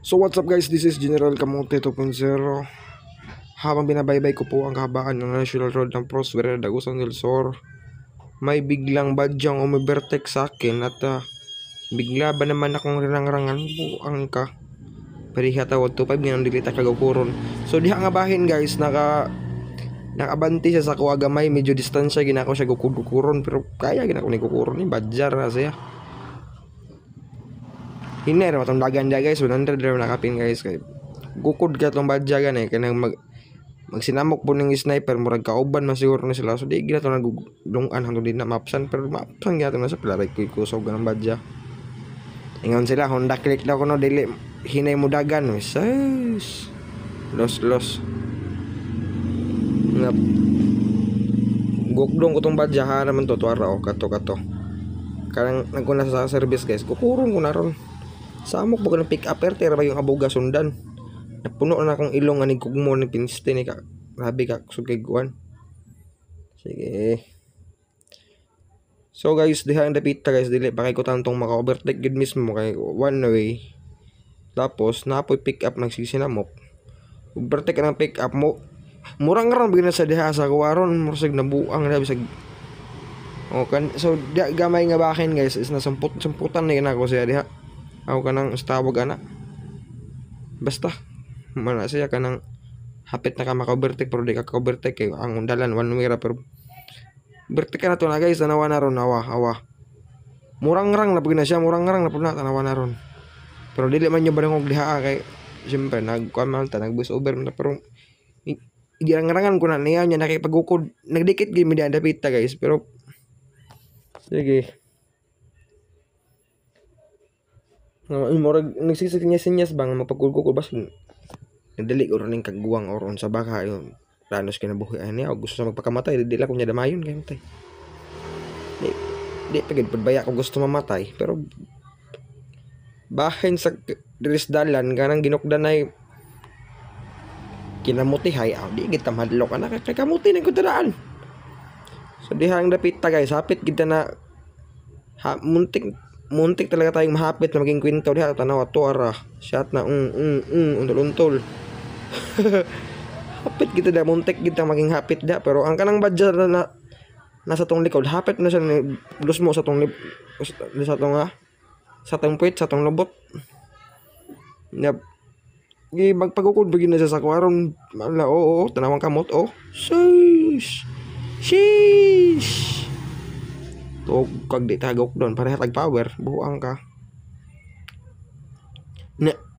So what's up guys, this is General Kamote 2.0. Habang binabaybay ko po ang kahabaan ng National Road ng Prosper, Dagusan del Sur, may biglang badyang umibertek sa akin at bigla ba naman akong rinangrangan po ang ka pariha tawad 2.5 nga dilita kagakuron. So diha nga bahin guys, nakabanti siya sa kuwa gamay, medyo distansya ginako siya gukuron, pero kaya ginako ni kukuron ni badjar na siya. Hiner matong dagan dia guys, 100 drive nakapin guys kay gukod ka tong badya ganay kanang magsinamok po ng sniper murag kauban man siguro na sila, so di gina to nagdungan hangtod din na mapsan, pero mapsan gyud na sa palaray ko kusog ng badya. Ingon sila Honda click daw kuno dili hinay mo dagan sis los ngap gukdong ko tong badya ha naman to tuara o kato kanang nagkuna sa service guys, kukurong ko na ron. Samok ba ng pick up tira ba yung aboga sundan. Napuno na akong ilong ani kugmo ni pinste ni ka. Grabe ka sugay guan. Sige. So guys, diha ang dapita guys, dili pa kay ko tantong maka-overtake gid mismo kay one way. Tapos napoy pick up nagsisinamok. Overtake ang pick up mo. Murang ron bigyan sa diha sa kuwaron, murag nabuang na bisag. Okay, so gamay nga bakin guys is nasumputan na ako siya diha. Ako kanang tawag ana. Basta mana siya kanang hapit na ka maka-overtake pero di ka ka-overtake kay ang undalan one way ra, pero overtake ka na to na guys, tanawa na ron awa. Murang-rang na pud na siya, murang-rang na pud na tanawa na ron. Pero dili man yung barangog diha kay siyempre nagkuan man ta nag-bus over na, pero igirangan ko na niya nakipagukod nagdikit gyud mi dapita guys, pero sige. Murag nagsisinyas bang mapagkugukod bas nagdali ko rin kagguwang oron sa baka yun planos kinabuhi niya o gusto sa magpakamatay dili lang ko niya damayon kay matay di pagid padbaya ko gusto mamatay, pero bahin sa diris dalan kanang ginukdan ay kinamutihay di kita madlok ana kay kamuti ning kudaan. So dihang dapita guys, hapit kita na muntik talaga tayong mahapit na maging kwento diha, tanaw ato ara shot na untol hapit kita da, muntik kita maging hapit da, pero ang kanang badya na nasa tong likod hapit na siya ni dos mo sa tong sa tong puwit sa tong lobot na magpagukod begin na siya sa kwaron mala tanawang kamot sheesh to kag di tagak doon para tag power buang ka